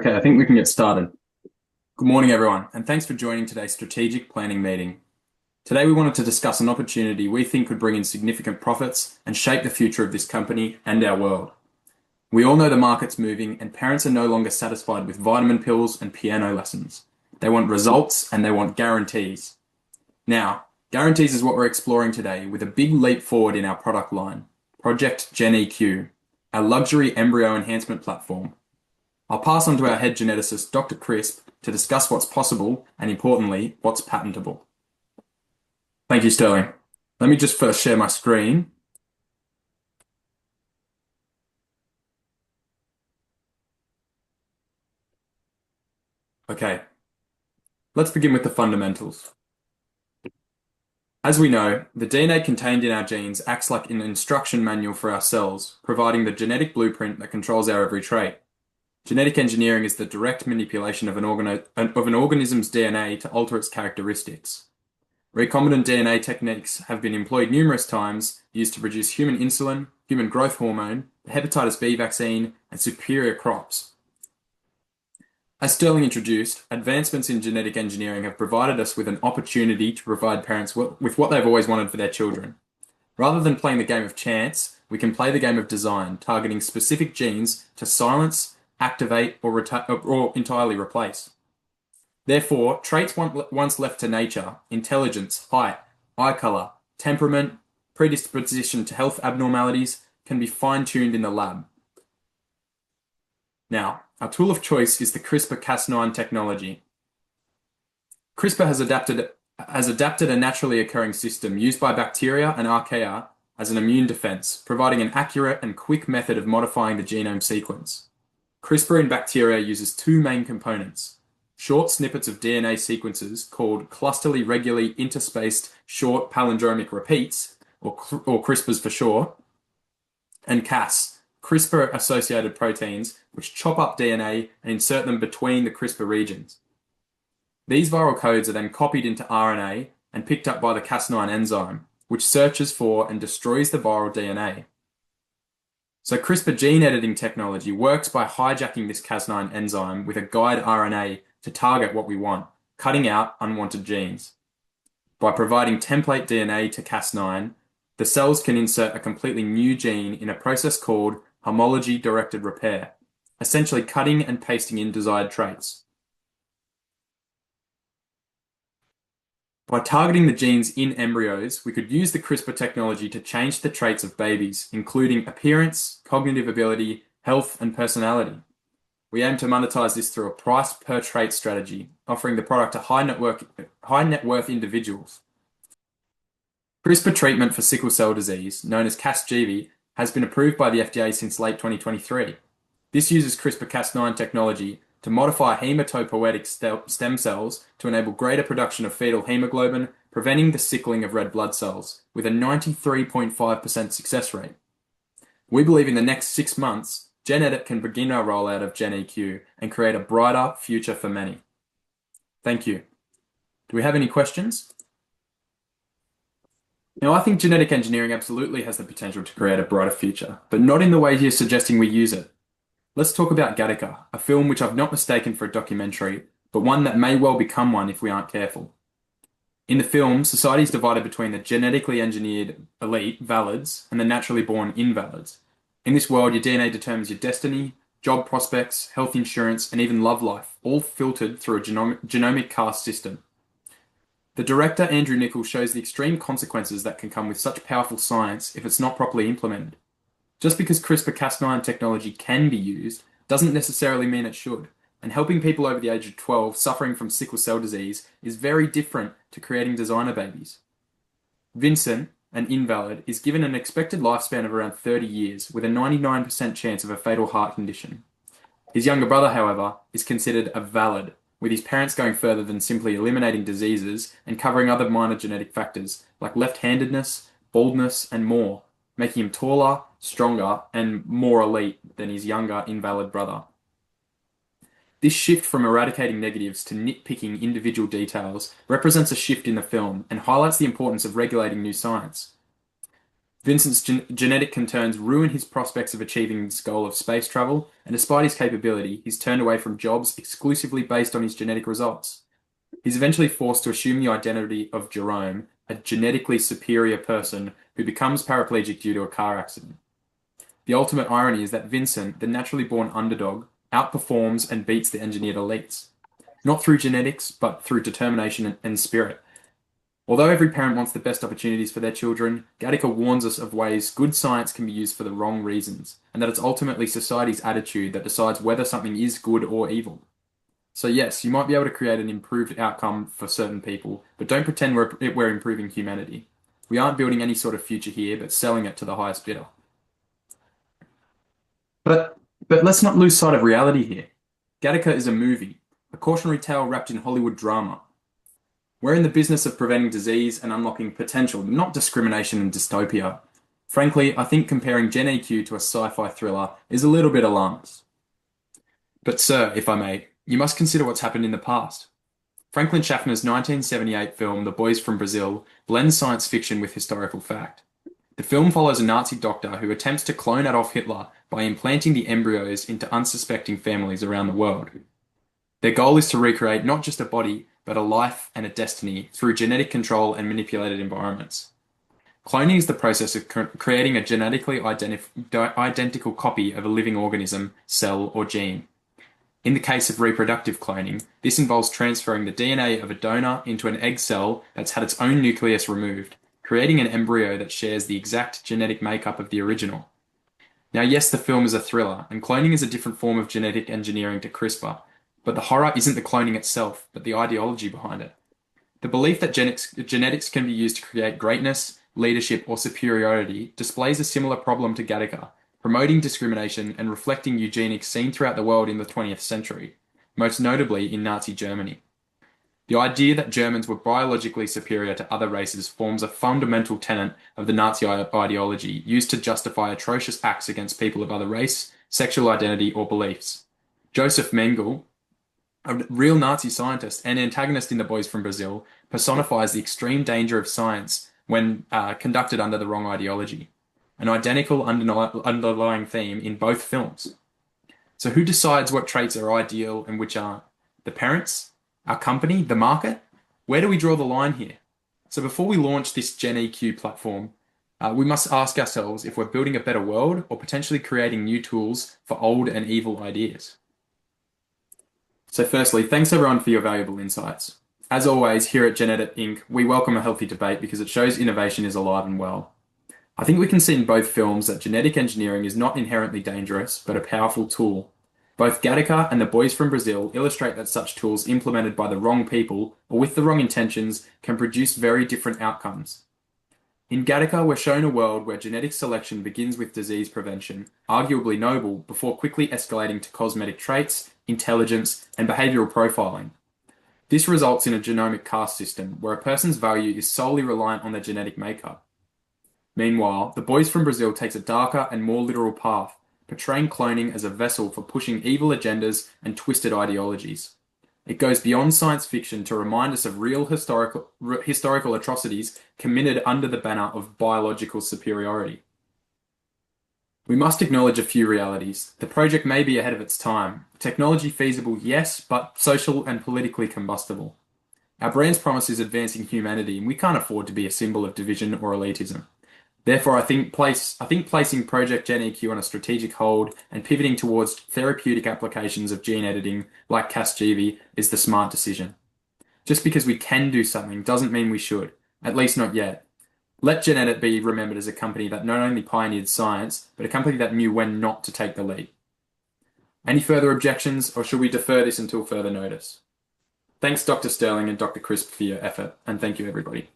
Okay, I think we can get started. Good morning, everyone, and thanks for joining today's strategic planning meeting. Today, we wanted to discuss an opportunity we think could bring in significant profits and shape the future of this company and our world. We all know the market's moving, and parents are no longer satisfied with vitamin pills and piano lessons. They want results and they want guarantees. Now, guarantees is what we're exploring today with a big leap forward in our product line, Project GenEQ, our luxury embryo enhancement platform. I'll pass on to our head geneticist, Dr. Crisp, to discuss what's possible and, importantly, what's patentable. Thank you, Sterling. Let me just first share my screen. Okay, let's begin with the fundamentals. As we know, the DNA contained in our genes acts like an instruction manual for our cells, providing the genetic blueprint that controls our every trait. Genetic engineering is the direct manipulation of an organism's DNA to alter its characteristics. Recombinant DNA techniques have been employed numerous times, used to produce human insulin, human growth hormone, the hepatitis B vaccine, and superior crops. As Sterling introduced, advancements in genetic engineering have provided us with an opportunity to provide parents with what they've always wanted for their children. Rather than playing the game of chance, we can play the game of design, targeting specific genes to silence, activate, or entirely replace. Therefore, traits once left to nature, intelligence, height, eye color, temperament, predisposition to health abnormalities, can be fine-tuned in the lab. Now, our tool of choice is the CRISPR-Cas9 technology. CRISPR has adapted a naturally occurring system used by bacteria and archaea as an immune defense, providing an accurate and quick method of modifying the genome sequence. CRISPR in bacteria uses two main components: short snippets of DNA sequences called clusterly regularly interspaced short palindromic repeats, or CRISPRs for short, and Cas, CRISPR-associated proteins, which chop up DNA and insert them between the CRISPR regions. These viral codes are then copied into RNA and picked up by the Cas9 enzyme, which searches for and destroys the viral DNA. So CRISPR gene editing technology works by hijacking this Cas9 enzyme with a guide RNA to target what we want, cutting out unwanted genes. By providing template DNA to Cas9, the cells can insert a completely new gene in a process called homology-directed repair, essentially cutting and pasting in desired traits. By targeting the genes in embryos, we could use the CRISPR technology to change the traits of babies, including appearance, cognitive ability, health, and personality. We aim to monetize this through a price per trait strategy, offering the product to high net worth individuals. CRISPR treatment for sickle cell disease, known as Casgevy, has been approved by the FDA since late 2023. This uses CRISPR-Cas9 technology to modify hematopoietic stem cells to enable greater production of fetal hemoglobin, preventing the sickling of red blood cells, with a 93.5% success rate. We believe in the next 6 months, GenEdit can begin our rollout of GenEQ and create a brighter future for many. Thank you. Do we have any questions? Now, I think genetic engineering absolutely has the potential to create a brighter future, but not in the way you're suggesting we use it. Let's talk about Gattaca, a film which I've not mistaken for a documentary, but one that may well become one if we aren't careful. In the film, society is divided between the genetically engineered elite, valids, and the naturally born invalids. In this world, your DNA determines your destiny, job prospects, health insurance, and even love life, all filtered through a genomic caste system. The director, Andrew Niccol, shows the extreme consequences that can come with such powerful science if it's not properly implemented. Just because CRISPR-Cas9 technology can be used doesn't necessarily mean it should, and helping people over the age of 12 suffering from sickle cell disease is very different to creating designer babies. Vincent, an invalid, is given an expected lifespan of around 30 years with a 99% chance of a fatal heart condition. His younger brother, however, is considered a valid, with his parents going further than simply eliminating diseases and covering other minor genetic factors like left-handedness, baldness, and more, making him taller, stronger, and more elite than his younger invalid brother. This shift from eradicating negatives to nitpicking individual details represents a shift in the film and highlights the importance of regulating new science. Vincent's genetic concerns ruin his prospects of achieving his goal of space travel, and despite his capability, he's turned away from jobs exclusively based on his genetic results. He's eventually forced to assume the identity of Jerome, a genetically superior person who becomes paraplegic due to a car accident. The ultimate irony is that Vincent, the naturally born underdog, outperforms and beats the engineered elites. Not through genetics, but through determination and spirit. Although every parent wants the best opportunities for their children, Gattaca warns us of ways good science can be used for the wrong reasons, and that it's ultimately society's attitude that decides whether something is good or evil. So yes, you might be able to create an improved outcome for certain people, but don't pretend we're improving humanity. We aren't building any sort of future here, but selling it to the highest bidder. But let's not lose sight of reality here. Gattaca is a movie, a cautionary tale wrapped in Hollywood drama. We're in the business of preventing disease and unlocking potential, not discrimination and dystopia. Frankly, I think comparing Gen EQ to a sci-fi thriller is a little bit alarmist. But sir, if I may, you must consider what's happened in the past. Franklin Schaffner's 1978 film, The Boys from Brazil, blends science fiction with historical fact. The film follows a Nazi doctor who attempts to clone Adolf Hitler by implanting the embryos into unsuspecting families around the world. Their goal is to recreate not just a body, but a life and a destiny through genetic control and manipulated environments. Cloning is the process of creating a genetically identical copy of a living organism, cell, or gene. In the case of reproductive cloning, this involves transferring the DNA of a donor into an egg cell that's had its own nucleus removed, creating an embryo that shares the exact genetic makeup of the original. Now, yes, the film is a thriller, and cloning is a different form of genetic engineering to CRISPR, but the horror isn't the cloning itself, but the ideology behind it. The belief that genetics can be used to create greatness, leadership, or superiority displays a similar problem to Gattaca, promoting discrimination and reflecting eugenics seen throughout the world in the 20th century, most notably in Nazi Germany. The idea that Germans were biologically superior to other races forms a fundamental tenet of the Nazi ideology used to justify atrocious acts against people of other race, sexual identity, or beliefs. Joseph Mengele, a real Nazi scientist and antagonist in The Boys from Brazil, personifies the extreme danger of science when conducted under the wrong ideology, an identical underlying theme in both films. So who decides what traits are ideal and which aren't? The parents? Our company? The market? Where do we draw the line here? So before we launch this Gen EQ platform, we must ask ourselves if we're building a better world or potentially creating new tools for old and evil ideas. So firstly, thanks everyone for your valuable insights. As always, here at Genedit Inc., we welcome a healthy debate because it shows innovation is alive and well. I think we can see in both films that genetic engineering is not inherently dangerous, but a powerful tool. Both Gattaca and The Boys from Brazil illustrate that such tools implemented by the wrong people or with the wrong intentions can produce very different outcomes. In Gattaca, we're shown a world where genetic selection begins with disease prevention, arguably noble, before quickly escalating to cosmetic traits, intelligence, and behavioral profiling. This results in a genomic caste system where a person's value is solely reliant on their genetic makeup. Meanwhile, The Boys from Brazil takes a darker and more literal path, portraying cloning as a vessel for pushing evil agendas and twisted ideologies. It goes beyond science fiction to remind us of real historical atrocities committed under the banner of biological superiority. We must acknowledge a few realities. The project may be ahead of its time. Technology feasible, yes, but social and politically combustible. Our brand's promise is advancing humanity, and we can't afford to be a symbol of division or elitism. Therefore, I think placing Project Gen EQ on a strategic hold and pivoting towards therapeutic applications of gene editing like Casgevy is the smart decision. Just because we can do something doesn't mean we should, at least not yet. Let Genedit be remembered as a company that not only pioneered science, but a company that knew when not to take the leap. Any further objections, or should we defer this until further notice? Thanks Dr. Sterling and Dr. Crisp for your effort, and thank you everybody.